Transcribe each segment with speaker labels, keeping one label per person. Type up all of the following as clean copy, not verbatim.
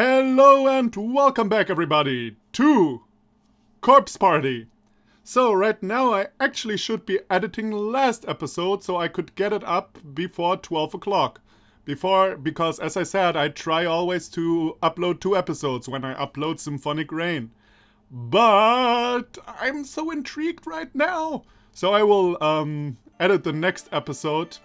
Speaker 1: Hello and welcome back everybody to Corpse Party. So right now I actually should be editing last episode so I could get it up before 12 o'clock. Because as I said, I try always to upload 2 episodes when I upload Symphonic Rain. But I'm so intrigued right now. So I will edit the next episode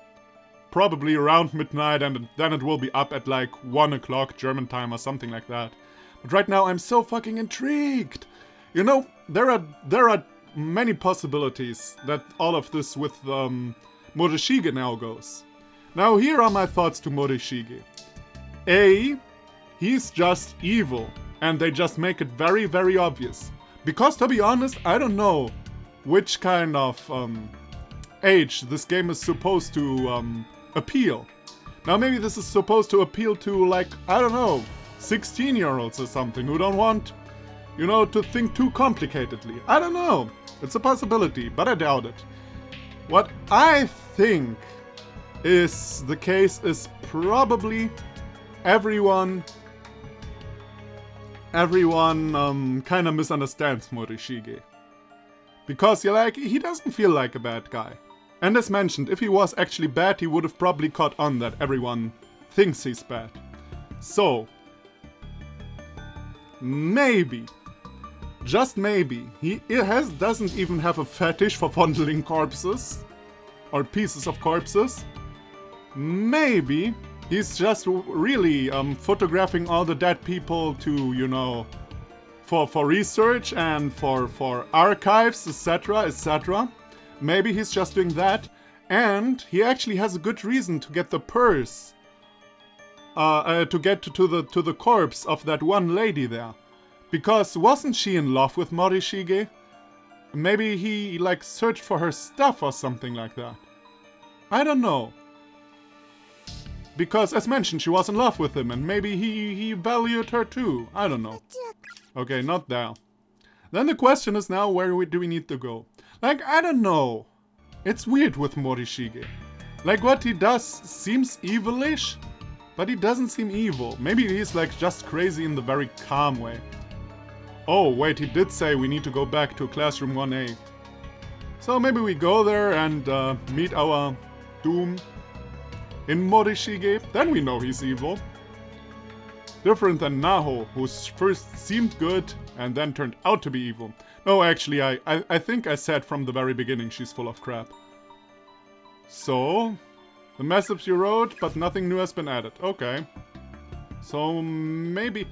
Speaker 1: probably around midnight, and then it will be up at like 1 o'clock German time or something like that. But right now I'm so fucking intrigued. You know, there are many possibilities that all of this with Morishige now goes. Now here are my thoughts to Morishige. A, he's just evil, and they just make it very, very obvious. Because to be honest, I don't know which kind of age this game is supposed to appeal. Now maybe this is supposed to appeal to, like, I don't know, 16-year-olds or something who don't want, you know, to think too complicatedly. I don't know. It's a possibility, but I doubt it. What I think is the case is probably everyone kind of misunderstands Morishige. Because he doesn't feel like a bad guy. And as mentioned, if he was actually bad, he would have probably caught on that everyone thinks he's bad. So, maybe, just maybe, he doesn't even have a fetish for fondling corpses, or pieces of corpses. Maybe he's just really photographing all the dead people to, you know, for research and for archives, etc., etc. Maybe he's just doing that, and he actually has a good reason to get the purse, to get to the corpse of that one lady there, because wasn't she in love with Morishige? Maybe he like searched for her stuff or something like that. I don't know. Because as mentioned, she was in love with him, and maybe he valued her too. I don't know. Okay, not there. Then the question is now, where do we need to go? Like, I don't know. It's weird with Morishige. Like, what he does seems evilish, but he doesn't seem evil. Maybe he's like just crazy in the very calm way. Oh, wait, he did say we need to go back to classroom 1A. So maybe we go there and meet our doom in Morishige. Then we know he's evil. Different than Naho, who first seemed good and then turned out to be evil. No, actually, I think I said from the very beginning she's full of crap. So, the message you wrote, but nothing new has been added. Okay. So, maybe...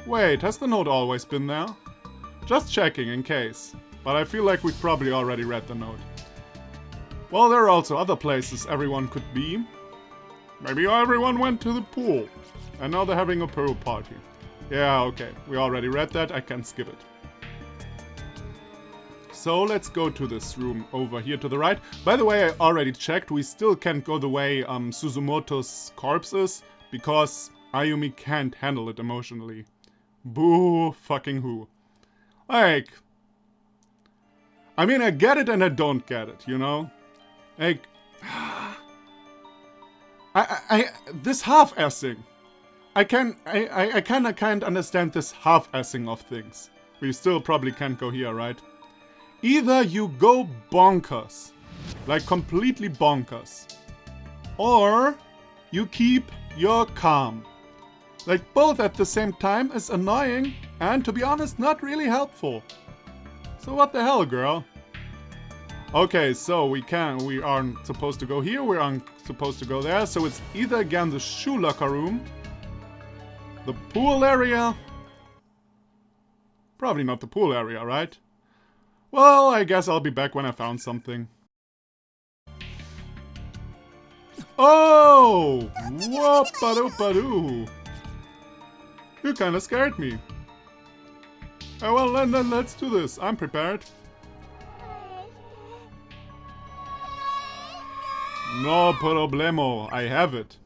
Speaker 1: Wait, has the note always been there? Just checking, in case. But I feel like we've probably already read the note. Well, there are also other places everyone could be. Maybe everyone went to the pool. And now they're having a pool party. Yeah, okay. We already read that, I can skip it. So let's go to this room over here to the right. By the way, I already checked. We still can't go the way Suzumoto's corpse is, because Ayumi can't handle it emotionally. Boo fucking who. Like, I mean, I get it and I don't get it, you know? Like, this half-assing. I kinda can't understand this half-assing of things. We still probably can't go here, right? Either you go bonkers, like completely bonkers, or you keep your calm. Like both at the same time is annoying and, to be honest, not really helpful. So what the hell, girl? Okay, so we aren't supposed to go here, we aren't supposed to go there, so it's either again the shoe locker room, the pool area. Probably not the pool area, right? Well, I guess I'll be back when I found something. Oh! Whoop-a-doop-a-doo! You kinda scared me. Oh, well, then let's do this. I'm prepared. No problemo. I have it.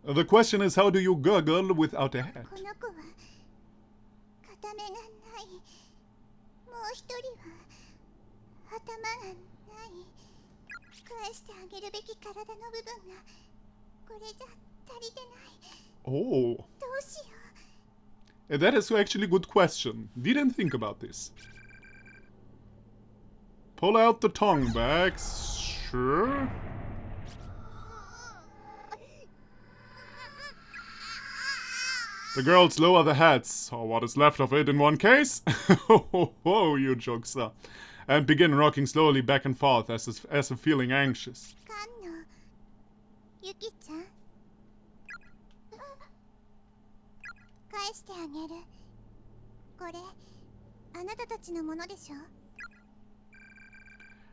Speaker 1: The question is, how do you gurgle without a hat?
Speaker 2: 返してあげるべき体の部分が
Speaker 1: Oh. That is actually a good question. Didn't think about this. Pull out the tongue bags. Sure. The girls lower the heads, or what is left of it in one case. Oh, you jokester. And begin rocking slowly back and forth as if feeling anxious.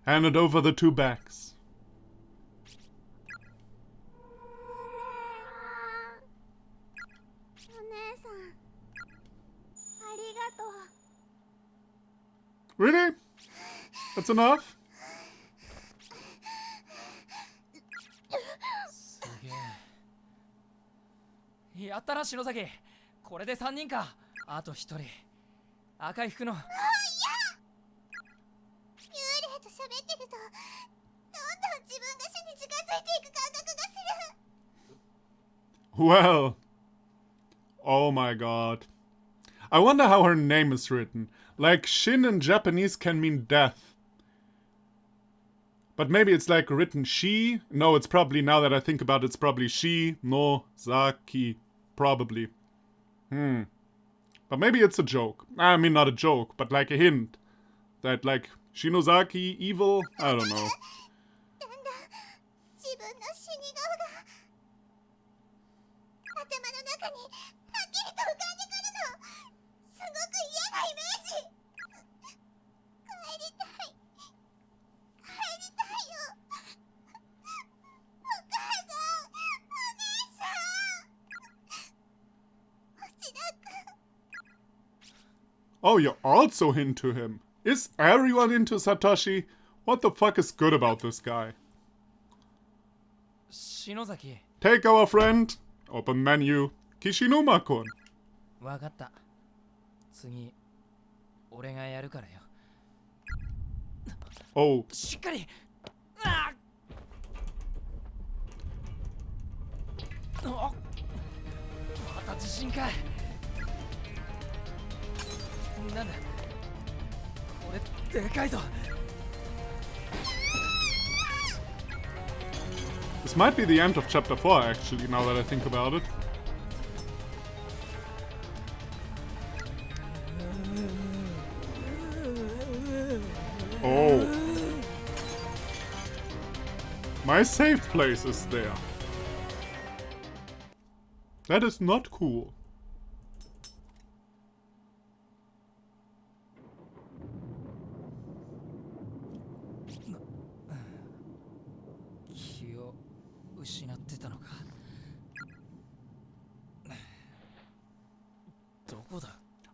Speaker 1: Handed over the two bags. Really? That's enough?
Speaker 2: すげえ。やったな篠崎。これで3人か。あと1人。赤い服の。
Speaker 1: Well. Oh my god. I wonder how her name is written. Like, Shin in Japanese can mean death. But maybe it's like written she. No, it's probably, now that I think about it, it's probably she no Zaki. Probably. But maybe it's a joke. I mean, not a joke, but like a hint. That, like, Shinozaki, evil? I don't know. Oh, you're also into him. Is everyone into Satoshi? What the fuck is good about this guy?
Speaker 2: 篠崎。
Speaker 1: Take our friend. Open menu. Kishinuma-kun.
Speaker 2: わかった。次、俺がやるからよ。
Speaker 1: Oh.
Speaker 2: しっかり。ああ。また地震か。なんだ。これでかいぞ。
Speaker 1: This might be the end of chapter 4 actually, now that I think about it. Oh. My safe place is there. That is not cool.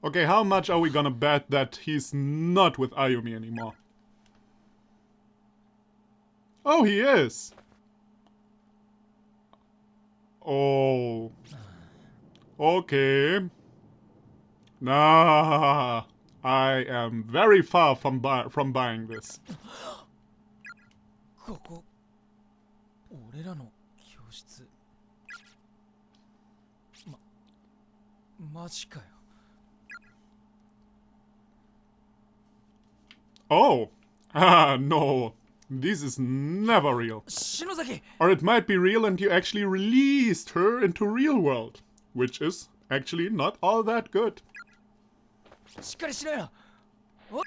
Speaker 1: Okay, how much are we gonna bet that he's not with Ayumi anymore? Oh, he is! Oh. Okay. Nah. I am very far from buying this.
Speaker 2: ここ、俺らの教室。マジかよ。
Speaker 1: Oh. Ah, no. This is never real.
Speaker 2: 篠崎。
Speaker 1: Or it might be real and you actually released her into real world. Which is actually not all that good.
Speaker 2: しっかりしろよ。お。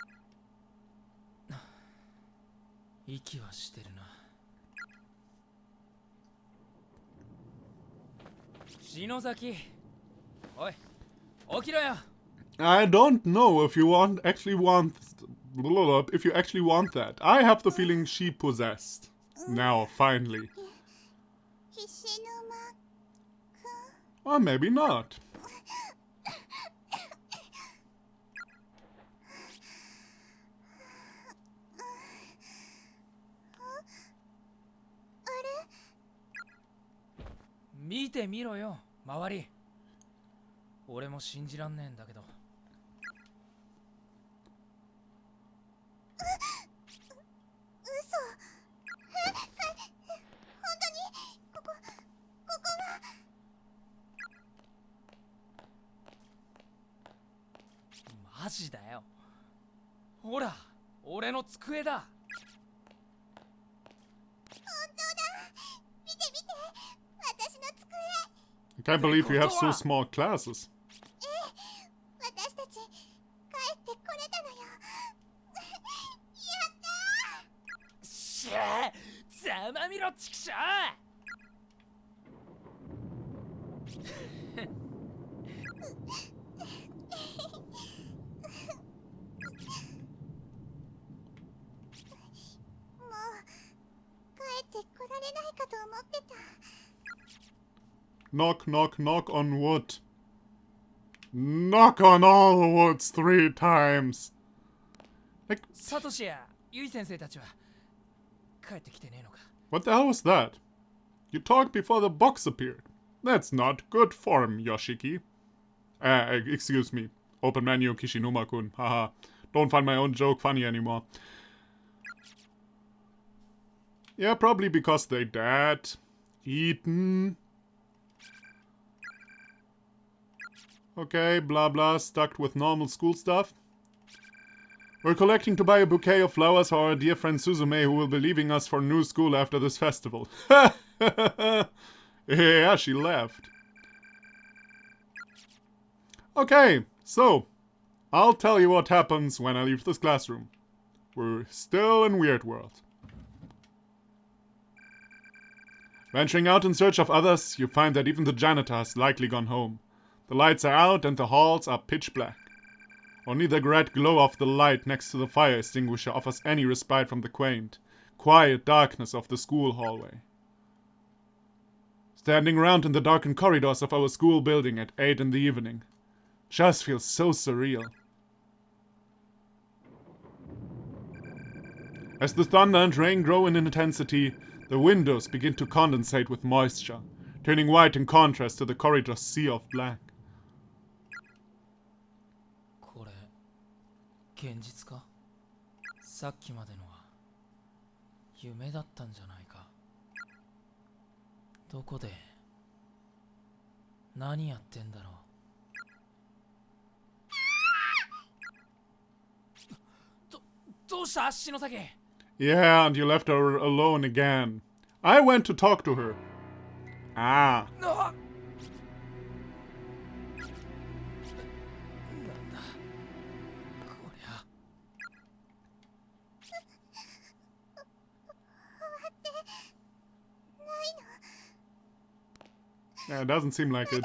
Speaker 2: 息はしてるな。篠崎。おい、起きろよ。
Speaker 1: I don't know if you actually want that. I have the feeling she possessed. Now, finally. Or maybe not.
Speaker 2: Look at me,周り。俺も信じらんねえんだけど。
Speaker 3: 本当にここ
Speaker 2: マジだよ。ほら、俺の机だ。
Speaker 1: I can't believe you have so small classes.
Speaker 3: 私たち帰ってこれたのよ。
Speaker 2: しゃあ、ざまみろちくしょ
Speaker 3: もう帰ってこられないかと思ってた。
Speaker 1: Knock, knock, knock on wood. Knock on all the woods 3 times. Like,
Speaker 2: サトシやユイ先生たちは帰ってきてねえのか。
Speaker 1: what the hell was that? You talked before the box appeared. That's not good form, Yoshiki. Excuse me. Open menu, Kishinuma-kun. Haha. Don't find my own joke funny anymore. Yeah, probably because they dead. Eaten. Okay, blah blah, stuck with normal school stuff. We're collecting to buy a bouquet of flowers for our dear friend Suzume, who will be leaving us for new school after this festival. Yeah, she left. Okay, so I'll tell you what happens when I leave this classroom. We're still in Weird World. Venturing out in search of others, you find that even the janitor has likely gone home. The lights are out and the halls are pitch black. Only the red glow of the light next to the fire extinguisher offers any respite from the quaint, quiet darkness of the school hallway. Standing around in the darkened corridors of our school building at 8 in the evening just feels so surreal. As the thunder and rain grow in intensity, the windows begin to condensate with moisture, turning white in contrast to the corridor's sea of black.
Speaker 2: これ現実か？さっきまでのは夢だったんじゃないか。どこで何やってんだろう。どうした篠崎？
Speaker 1: Yeah, and you left her alone again. I went to talk to her. Ah.
Speaker 2: なんだこりゃ。
Speaker 1: Yeah, it doesn't seem like it.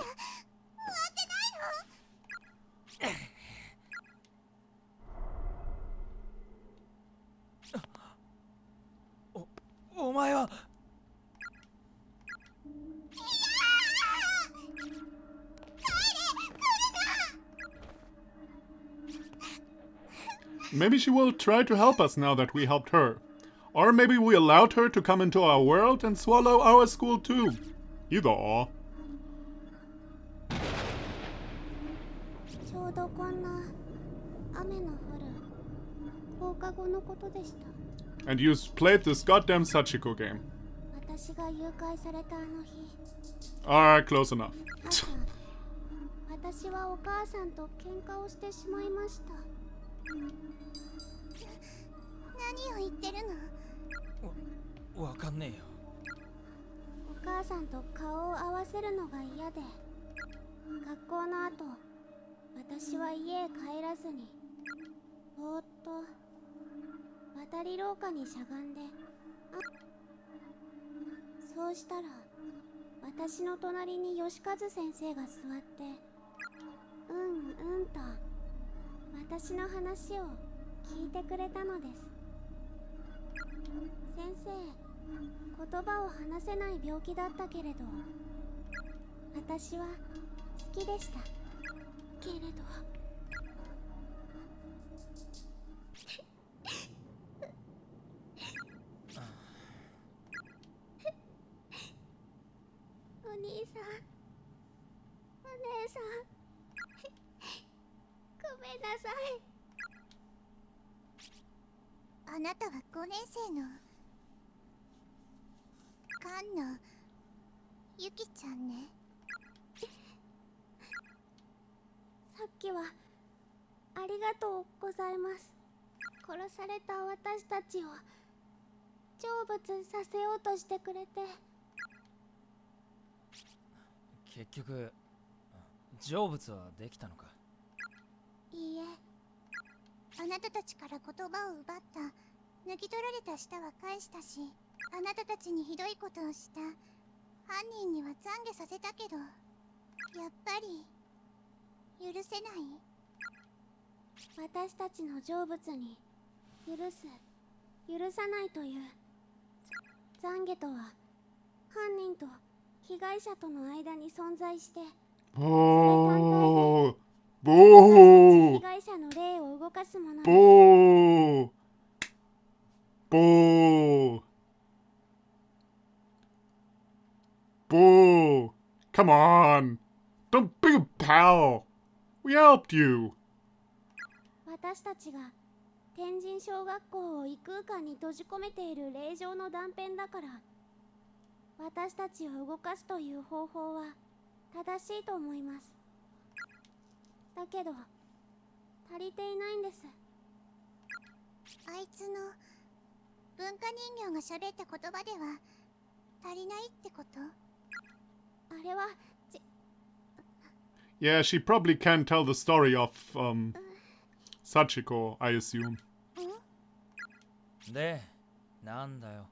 Speaker 2: お前は
Speaker 1: Maybe she will try to help us now that we helped her. Or maybe we allowed her to come into our world and swallow our school too. Either or.
Speaker 3: ちょうどこんな雨の降る放課後のことでした。
Speaker 1: And you played this goddamn Sachiko game.
Speaker 3: 私が誘拐されたあの日、
Speaker 1: Alright, close enough.
Speaker 3: 朝私はお母さんと喧嘩をしてしまいました。何を言ってるの？
Speaker 2: わかんねえよ。
Speaker 3: お母さんと顔を合わせるのが嫌で、学校の後私は家へ帰らずにぼーっと渡り廊下にしゃがんで、そうしたら私の隣に吉和先生が座ってうんと私の話を聞いてくれたのです。先生、言葉を話せない病気だったけれど私は好きでしたけれどお兄さん、お姉さん、ごめんなさい。あなたは5年生の菅野ユキちゃんね。さっきはありがとうございます。殺された私たちを成仏させようとしてくれて。
Speaker 2: 結局成仏はできたのか？
Speaker 3: いいえ、あなたたちから言葉を奪った、抜き取られた舌は返したし、あなたたちにひどいことをした犯人には懺悔させたけど、やっぱり許せない。私たちの成仏に許す、許さないという懺悔とは、犯人と被害者との間に存在して、
Speaker 1: Boo!
Speaker 3: 被
Speaker 1: Boo!
Speaker 3: 害者の霊を動かすものです。
Speaker 1: Boo! Boo! Boo! Come on! Don't be a pal! We helped you!
Speaker 3: 私たちが天神小学校を異空間に閉じ込めている霊場の断片だから、私たちを動かすという方法は正しいと思います。だけど足りていないんです。あいつの文化人形が喋った言葉では足りないってこと？あれは
Speaker 1: Yeah, she probably can't tell the story of, Sachiko, I assume.
Speaker 2: で、なんだよ。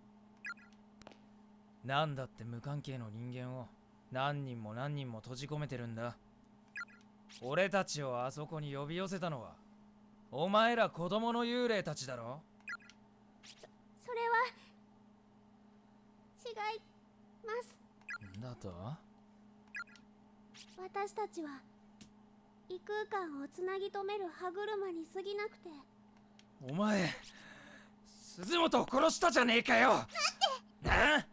Speaker 2: なんだって無関係の人間を何人も何人も閉じ込めてるんだ。俺たちをあそこに呼び寄せたのはお前ら子供の幽霊たちだろ。
Speaker 3: それは違います。
Speaker 2: だと？
Speaker 3: 私たちは異空間をつなぎ止める歯車に過ぎなくて。
Speaker 2: お前鈴本を殺したじゃねえかよ。待ってなあ。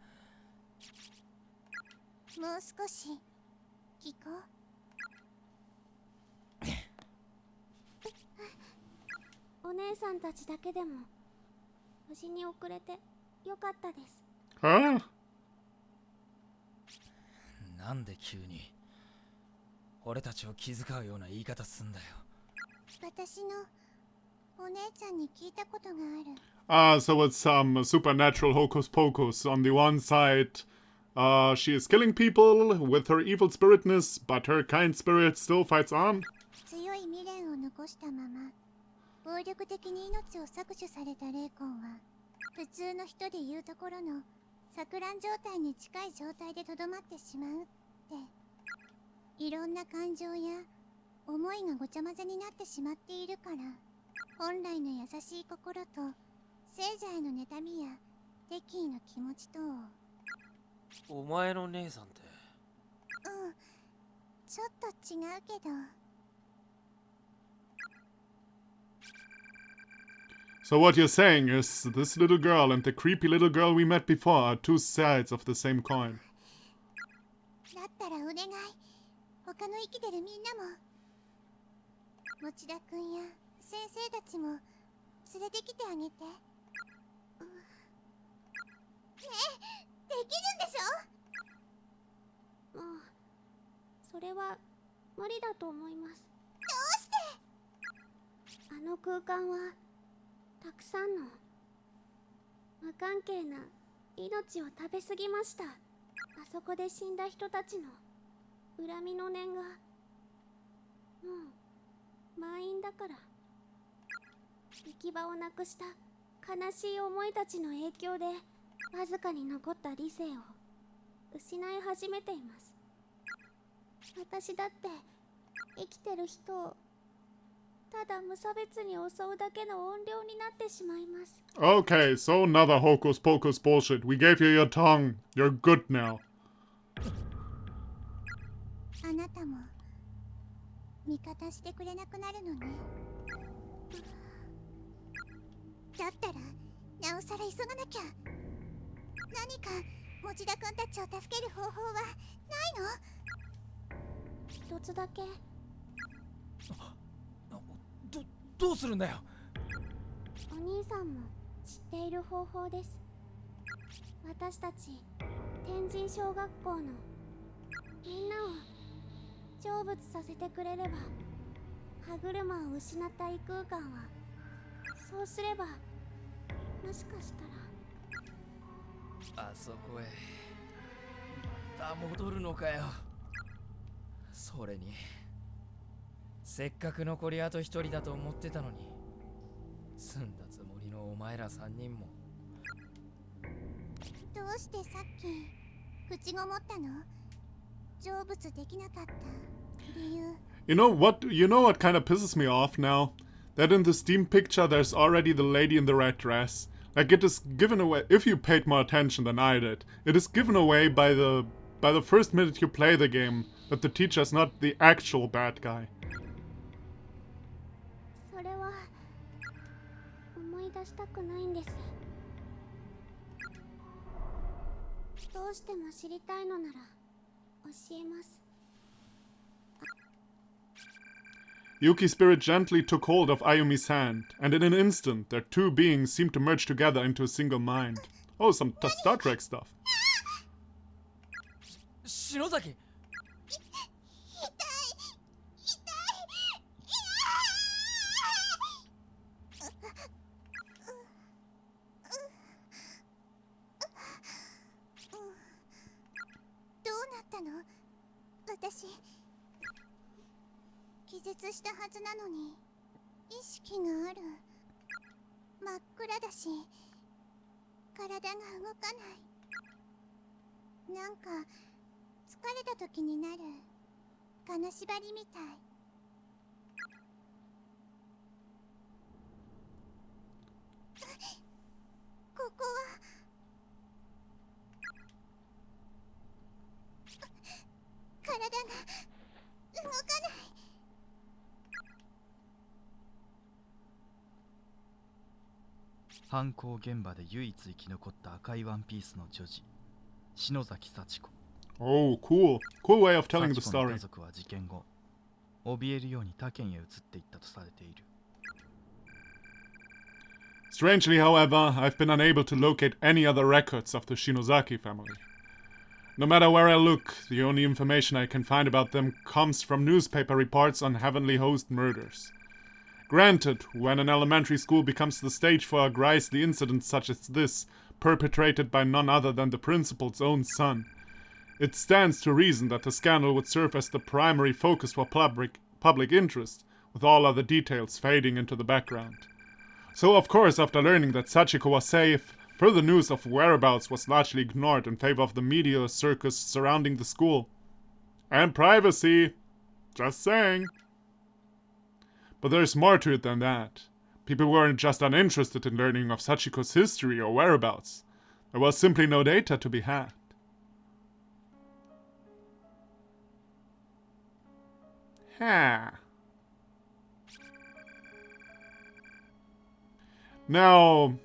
Speaker 3: もう少し聞こう。お姉さんたちだけでも無事に遅れてよかったです。
Speaker 1: Huh?
Speaker 2: なんで急に俺たちを気遣うような言い方すんだよ。
Speaker 3: 私のお姉ちゃんに聞いたことがある。
Speaker 1: Ah, so it's some supernatural hocus pocus. On the one side, she is killing people with her evil spiritness, but her kind spirit still fights on.
Speaker 3: 強い未練を残したまま暴力的に命を搾取された霊魂は、普通の人でいうところの錯乱状態に近い状態でとどまってしまうって。いろんな感情や思いがごちゃ混ぜになってしまっているから、本来の優しい心と聖者への妬みや敵意の気持ちとを。
Speaker 4: お前の姉さんって。
Speaker 3: ちょっと違うけど。
Speaker 1: So what you're saying is this little girl and the creepy little girl we met before are two sides of the same coin.
Speaker 3: だったらお願い、他の生きてるみんなも、持田くんや先生たちも連れてきてあげて。ねえ、できるんでしょ？もうそれは無理だと思います。どうして？あの空間はたくさんの無関係な命を食べ過ぎました。あそこで死んだ人たちの恨みの念がもう満員だから。行き場をなくした悲しい思いたちの影響で、わずかに残った理性を失い始めています。私だって生きてる人をただ無差別に襲うだけの怨霊になってしまいます。
Speaker 1: Okay, so another hocus pocus bullshit. We gave you your tongue. You're good now.
Speaker 3: あなたも味方してくれなくなるのね。だったらなおさら急がなきゃ。何か持田くんたちを助ける方法はないの？一つだけ。
Speaker 2: どうするんだよ。
Speaker 3: お兄さんも知っている方法です。私たち天神小学校の成仏させてくれれば歯車を失った異空間はそうすればもしかしたら
Speaker 2: あそこへまた戻るのかよ。それにせっかく残りあと一人だと思ってたのに、済んだつもりのお前ら3人も。
Speaker 3: どうしてさっき口ごもったの？成仏できなかった理由。
Speaker 1: You know what? You know what kind of pisses me off now? That in the Steam picture there's already the lady in the red dress. Like, it is given away, if you paid more attention than I did, it is given away by the first minute you play the game that the teacher is not the actual bad guy.
Speaker 3: それは思い出したくないんです。どうしても知りたいのなら教えます。
Speaker 1: Yuki's spirit gently took hold of Ayumi's hand, and in an instant, their two beings seemed to merge together into a single mind. Oh, some Star Trek stuff.
Speaker 2: 篠崎。
Speaker 3: どうなったの？私気絶したはずなのに意識がある。真っ暗だし体が動かない。なんか疲れた時になる金縛りみたい。ここは体が動かない。
Speaker 5: 犯行現場で唯一生き残った赤いワンピースの女児、篠崎幸子。
Speaker 1: Oh, cool. Cool way of telling the
Speaker 5: 幸子の
Speaker 1: story.
Speaker 5: 家族は事件後、怯えるように他県へ移っていったとされている。
Speaker 1: Strangely, however, I've been unable to locate any other records of the Shinozaki family. No matter where I look, the only information I can find about them comes from newspaper reports on Heavenly Host murders. Granted, when an elementary school becomes the stage for a grisly incident such as this, perpetrated by none other than the principal's own son, it stands to reason that the scandal would serve as the primary focus for public interest, with all other details fading into the background. So of course, after learning that Sachiko was safe, further news of whereabouts was largely ignored in favor of the media circus surrounding the school. And privacy. Just saying. But there's more to it than that. People weren't just uninterested in learning of Sachiko's history or whereabouts. There was simply no data to be had. Huh. Now,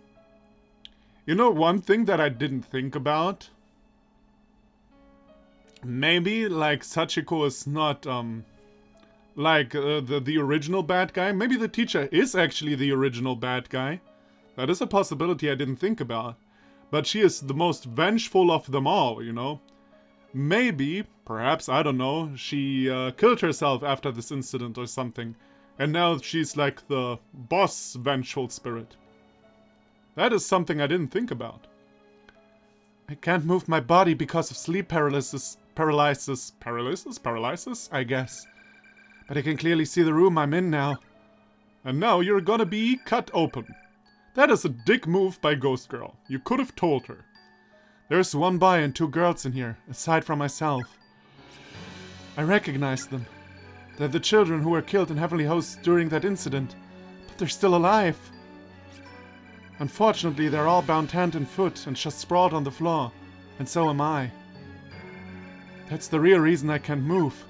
Speaker 1: you know one thing that I didn't think about? Maybe, like, Sachiko is not, like, the original bad guy. Maybe the teacher is actually the original bad guy. That is a possibility I didn't think about. But she is the most vengeful of them all, you know? Maybe, perhaps, I don't know, she killed herself after this incident or something. And now she's like the boss vengeful spirit. That is something I didn't think about. I can't move my body because of sleep paralysis, I guess. But I can clearly see the room I'm in now. And now you're gonna be cut open. That is a dick move by Ghost Girl. You could have told her. There's one boy and two girls in here, aside from myself. I recognize them. They're the children who were killed in Heavenly Hosts during that incident. But they're still alive. Unfortunately, they're all bound hand and foot and just sprawled on the floor. And so am I. That's the real reason I can't move.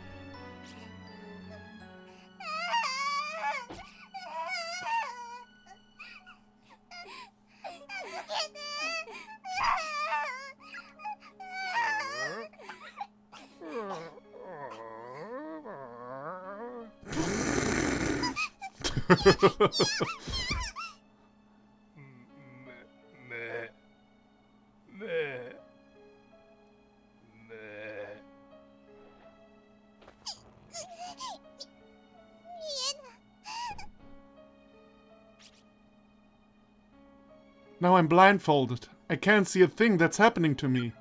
Speaker 1: Now I'm blindfolded. I can't see a thing that's happening to me.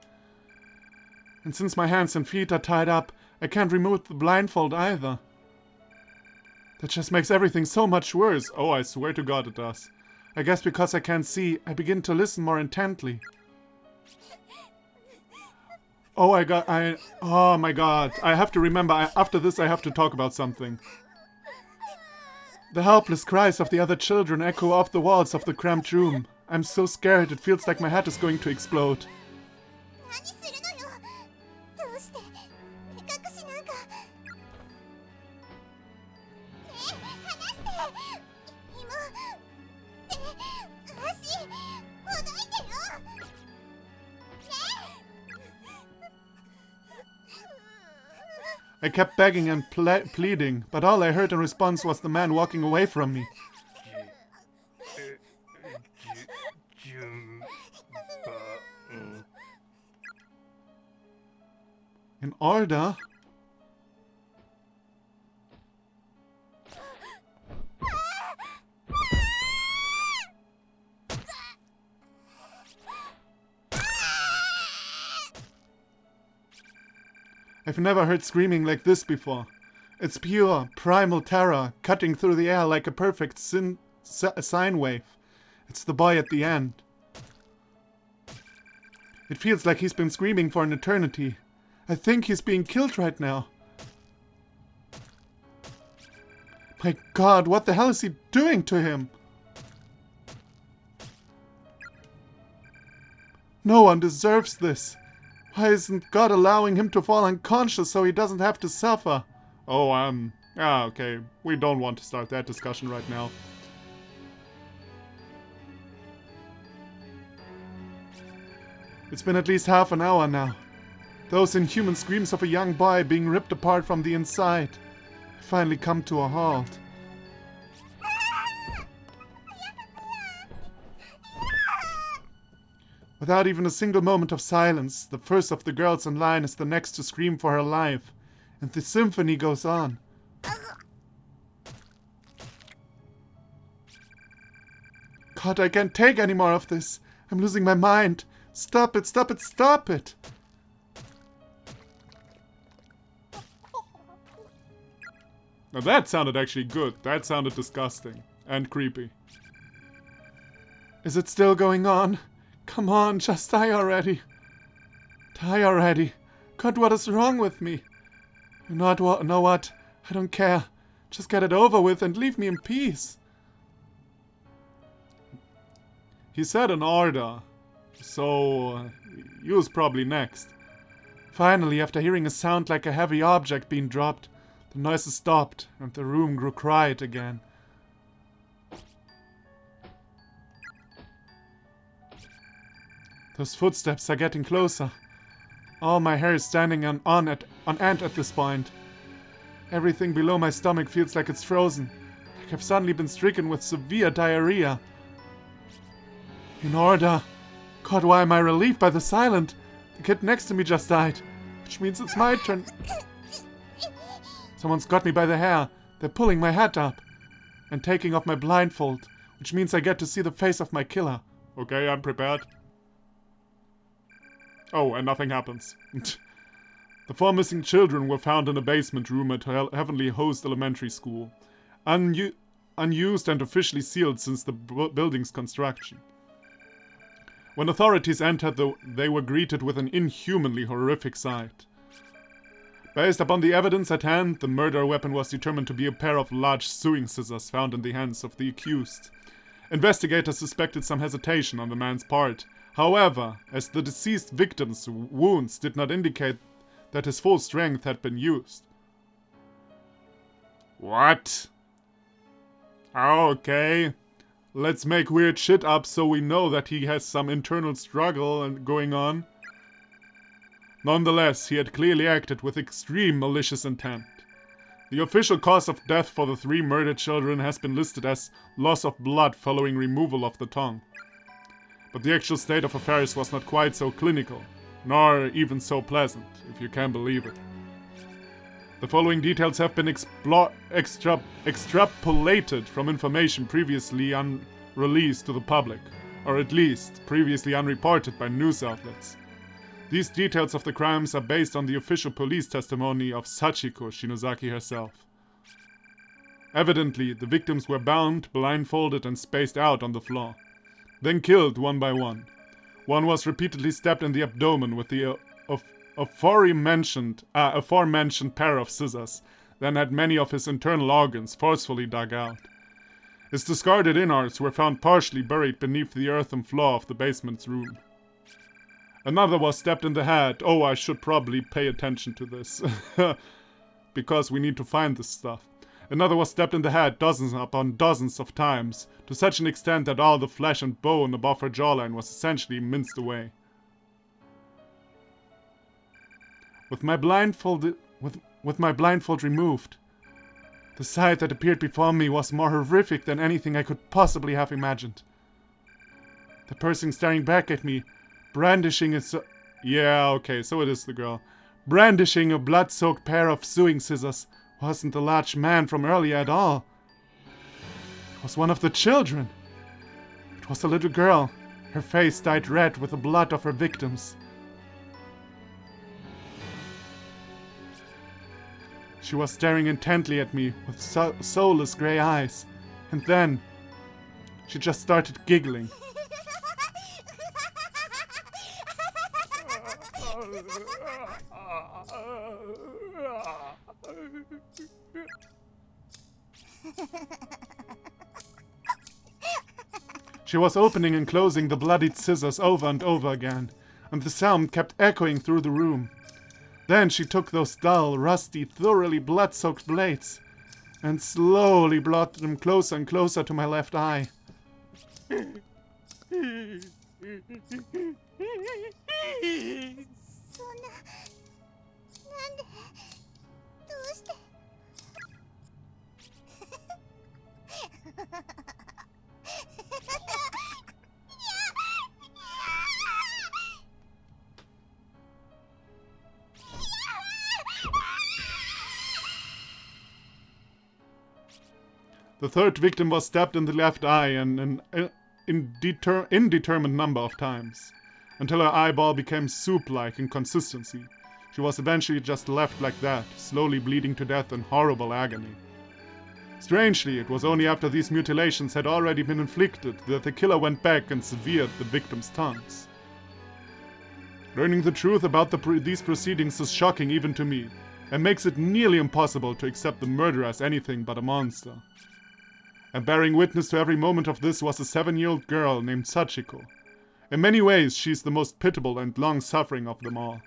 Speaker 1: And since my hands and feet are tied up, I can't remove the blindfold either. That just makes everything so much worse. Oh, I swear to God it does. I guess because I can't see, I begin to listen more intently. Oh my God. I have to remember, after this I have to talk about something. The helpless cries of the other children echo off the walls of the cramped room. I'm so scared, it feels like my head is going to explode. I kept begging and pleading, but all I heard in response was the man walking away from me. In order? I've never heard screaming like this before. It's pure, primal terror, cutting through the air like a perfect sine wave. It's the boy at the end. It feels like he's been screaming for an eternity. I think he's being killed right now. My God, what the hell is he doing to him? No one deserves this. Why isn't God allowing him to fall unconscious so he doesn't have to suffer? Oh, okay. We don't want to start that discussion right now. It's been at least half an hour now. Those inhuman screams of a young boy being ripped apart from the inside finally come to a halt. Without even a single moment of silence, the first of the girls in line is the next to scream for her life, and the symphony goes on. God, I can't take any more of this. I'm losing my mind. Stop it, stop it, stop it! Now that sounded actually good. That sounded disgusting. And creepy. Is it still going on? Come on, just die already. Die already. God, what is wrong with me? You know what? I don't care. Just get it over with and leave me in peace. He said an order. So, you was probably next. Finally, after hearing a sound like a heavy object being dropped, the noises stopped and the room grew quiet again. Those footsteps are getting closer. All my hair is standing on end at this point. Everything below my stomach feels like it's frozen. Like I've suddenly been stricken with severe diarrhea. In order. God, why am I relieved by the silent? The kid next to me just died. Which means it's my turn. Someone's got me by the hair. They're pulling my hat up. And taking off my blindfold. Which means I get to see the face of my killer. Okay, I'm prepared. Oh, and nothing happens. The 4 missing children were found in a basement room at Heavenly Host Elementary School. Unused and officially sealed since the building's construction. When authorities entered, they were greeted with an inhumanly horrific sight. Based upon the evidence at hand, the murder weapon was determined to be a pair of large sewing scissors found in the hands of the accused. Investigators suspected some hesitation on the man's part. However, as the deceased victim's wounds did not indicate that his full strength had been used. What? Okay. Let's make weird shit up so we know that he has some internal struggle going on. Nonetheless, he had clearly acted with extreme malicious intent. The official cause of death for the 3 murdered children has been listed as loss of blood following removal of the tongue. But the actual state of affairs was not quite so clinical, nor even so pleasant, if you can believe it. The following details have been extrapolated from information previously released to the public. or at least previously unreported by news outlets. These details of the crimes are based on the official police testimony of Sachiko Shinozaki herself. Evidently, the victims were bound, blindfolded, and spaced out on the floor, then killed one by one. One was repeatedly stabbed in the abdomen with the aforementioned pair of scissors, then had many of his internal organs forcefully dug out. His discarded innards were found partially buried beneath the earthen floor of the basement's room. Another was stabbed in the head. Oh, I should probably pay attention to this, because we need to find this stuff. Another was stabbed in the head dozens upon dozens of times, to such an extent that all the flesh and bone above her jawline was essentially minced away. With my blindfold removed, the sight that appeared before me was more horrific than anything I could possibly have imagined. The person staring back at me, brandishing its... Yeah, okay, so it is the girl. Brandishing a blood-soaked pair of sewing scissors wasn't the large man from earlier at all. It was one of the children. It was a little girl, her face dyed red with the blood of her victims. She was staring intently at me with soulless grey eyes, and then she just started giggling. She was opening and closing the bloodied scissors over and over again, and the sound kept echoing through the room. Then she took those dull, rusty, thoroughly blood-soaked blades and slowly brought them closer and closer to my left eye. The third victim was stabbed in the left eye an indeterminate number of times, until her eyeball became soup-like in consistency. She was eventually just left like that, slowly bleeding to death in horrible agony. Strangely, it was only after these mutilations had already been inflicted that the killer went back and severed the victims' tongues. Learning the truth about these proceedings is shocking even to me, and makes it nearly impossible to accept the murderer as anything but a monster. And bearing witness to every moment of this was a 7-year-old girl named Sachiko. In many ways, she's the most pitiable and long-suffering of them all.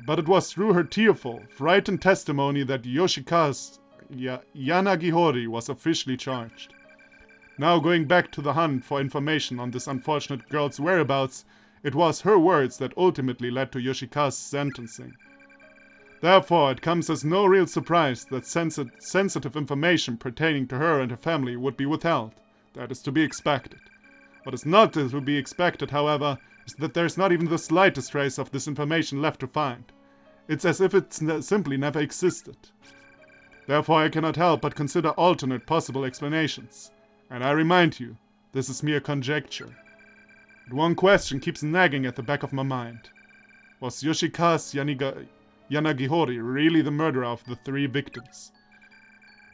Speaker 1: But it was through her tearful, frightened testimony that Yoshikaze Yanagihori was officially charged. Now going back to the hunt for information on this unfortunate girl's whereabouts, it was her words that ultimately led to Yoshikaze's sentencing. Therefore, it comes as no real surprise that sensitive information pertaining to her and her family would be withheld. That is to be expected. What is not to be expected, however, is that there is not even the slightest trace of this information left to find. It's as if it simply never existed. Therefore, I cannot help but consider alternate possible explanations. And I remind you, this is mere conjecture. But one question keeps nagging at the back of my mind. Was Yoshikaze Yanagihori really the murderer of the 3 victims?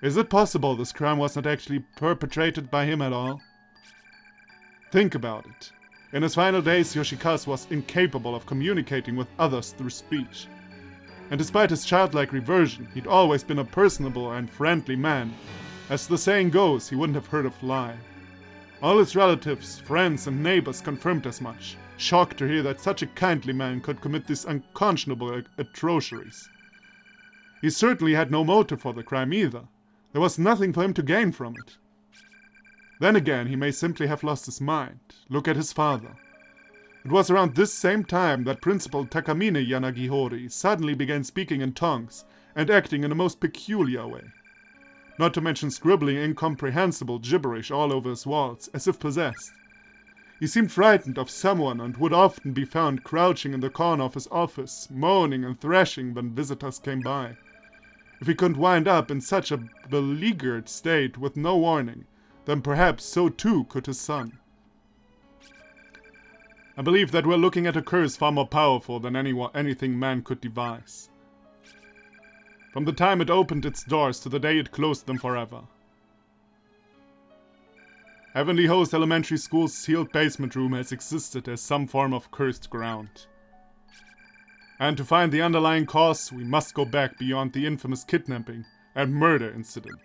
Speaker 1: Is it possible this crime was not actually perpetrated by him at all? Think about it. In his final days, Yoshikaze was incapable of communicating with others through speech. And despite his childlike reversion, he'd always been a personable and friendly man. As the saying goes, he wouldn't have hurt a fly. All his relatives, friends, and neighbors confirmed as much, shocked to hear that such a kindly man could commit these unconscionable atrocities. He certainly had no motive for the crime either. There was nothing for him to gain from it. Then again, he may simply have lost his mind. Look at his father. It was around this same time that Principal Takamine Yanagihori suddenly began speaking in tongues and acting in a most peculiar way. Not to mention scribbling incomprehensible gibberish all over his walls, as if possessed. He seemed frightened of someone and would often be found crouching in the corner of his office, moaning and thrashing when visitors came by. If he couldn't wind up in such a beleaguered state with no warning, then perhaps so too could his son. I believe that we're looking at a curse far more powerful than anything man could devise. From the time it opened its doors to the day it closed them forever. Heavenly Host Elementary School's sealed basement room has existed as some form of cursed ground. And to find the underlying cause, we must go back beyond the infamous kidnapping and murder incident.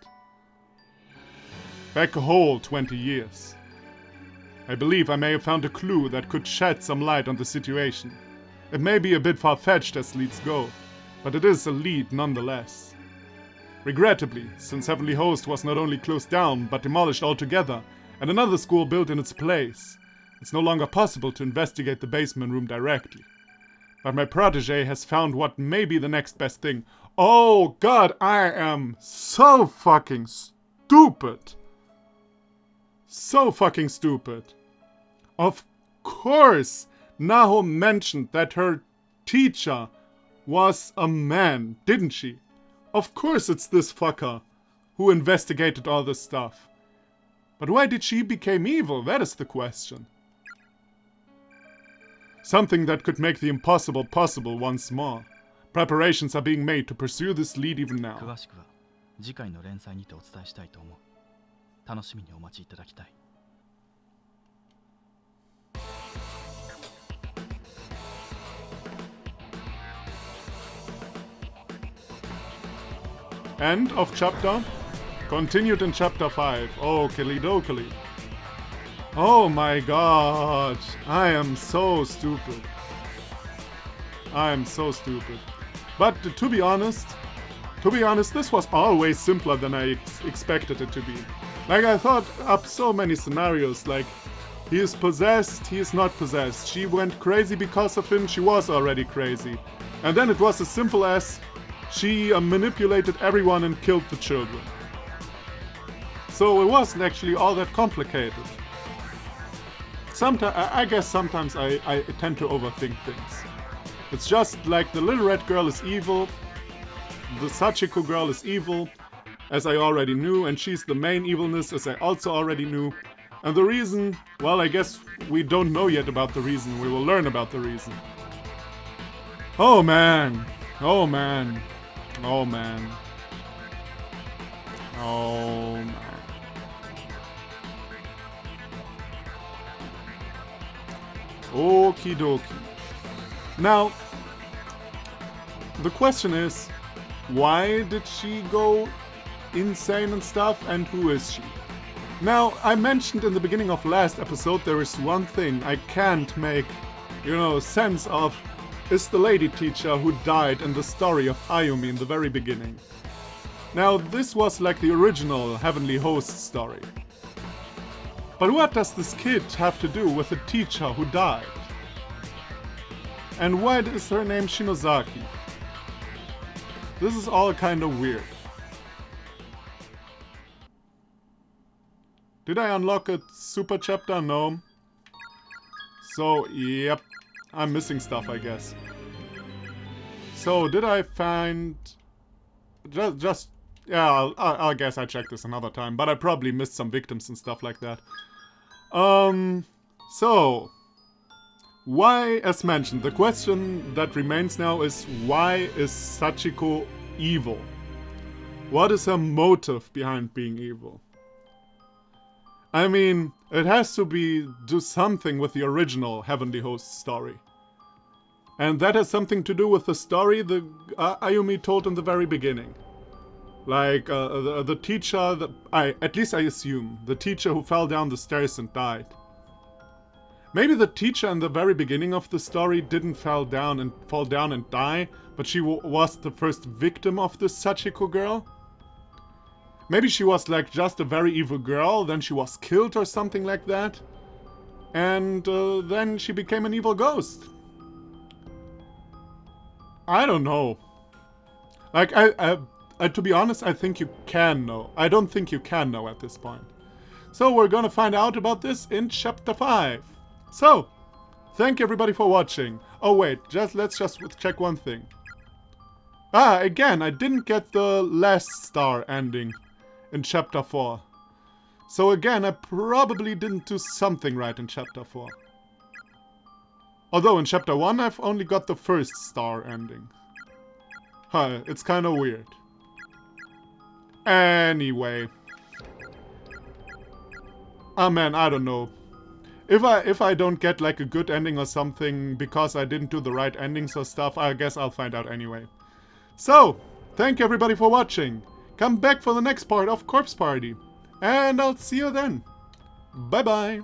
Speaker 1: Back a whole 20 years. I believe I may have found a clue that could shed some light on the situation. It may be a bit far-fetched as leads go, but it is a lead nonetheless. Regrettably, since Heavenly Host was not only closed down, but demolished altogether, and another school built in its place, it's no longer possible to investigate the basement room directly. But my protege has found what may be the next best thing. Oh god, I am so fucking stupid! So fucking stupid. Of course, Naho mentioned that her teacher was a man, didn't she? Of course it's this fucker who investigated all this stuff. But why did she become evil? That is the question. Something that could make the impossible possible once more. Preparations are being made to pursue this lead even now.
Speaker 5: 詳しくは次回の連載にてお伝えしたいと思う。楽しみにお待ちいただきたい。
Speaker 1: End of chapter. Continued in chapter 5. Oh, Kilidokili. Oh my god. I am so stupid. I am so stupid. But to be honest, this was always simpler than I expected it to be. Like, I thought up so many scenarios, like, he is possessed, he is not possessed. She went crazy because of him, she was already crazy. And then it was as simple as she manipulated everyone and killed the children. So it wasn't actually all that complicated. I guess sometimes I tend to overthink things. It's just like the little red girl is evil, the Sachiko girl is evil, as I already knew, and she's the main evilness, as I also already knew. And the reason, well, I guess we don't know yet about the reason. We will learn about the reason. Oh man. Oh man. Oh man. Oh man. Okie dokie. Now, the question is, why did she go insane and stuff, and who is she? Now, I mentioned in the beginning of last episode there is one thing I can't make, sense of, is the lady teacher who died in the story of Ayumi in the very beginning. Now, this was like the original Heavenly Host story. But what does this kid have to do with the teacher who died? And why is her name Shinozaki? This is all kind of weird. Did I unlock a super chapter? No. So, yep. I'm missing stuff, I guess. So, did I find... Yeah, I guess I check this another time. But I probably missed some victims and stuff like that. So... Why, as mentioned, the question that remains now is, why is Sachiko evil? What is her motive behind being evil? I mean, it has to do something with the original Heavenly Host story. And that has something to do with the story the Ayumi told in the very beginning. Like, the teacher, at least I assume, the teacher who fell down the stairs and died. Maybe the teacher in the very beginning of the story didn't fall down and die, but she was the first victim of this Sachiko girl? Maybe she was like just a very evil girl, then she was killed or something like that. And then she became an evil ghost. I don't know. Like, to be honest, I think you can know. I don't think you can know at this point. So we're gonna find out about this in chapter 5. So, thank you everybody for watching. Oh wait, let's just check one thing. Again, I didn't get the last star ending in chapter 4. So again, I probably didn't do something right in chapter 4. Although in chapter 1 I've only got the first star ending. Huh, it's kind of weird. Anyway. Ah man, I don't know. If I don't get like a good ending or something because I didn't do the right endings or stuff, I guess I'll find out anyway. So, thank you everybody for watching. Come back for the next part of Corpse Party. And I'll see you then. Bye bye.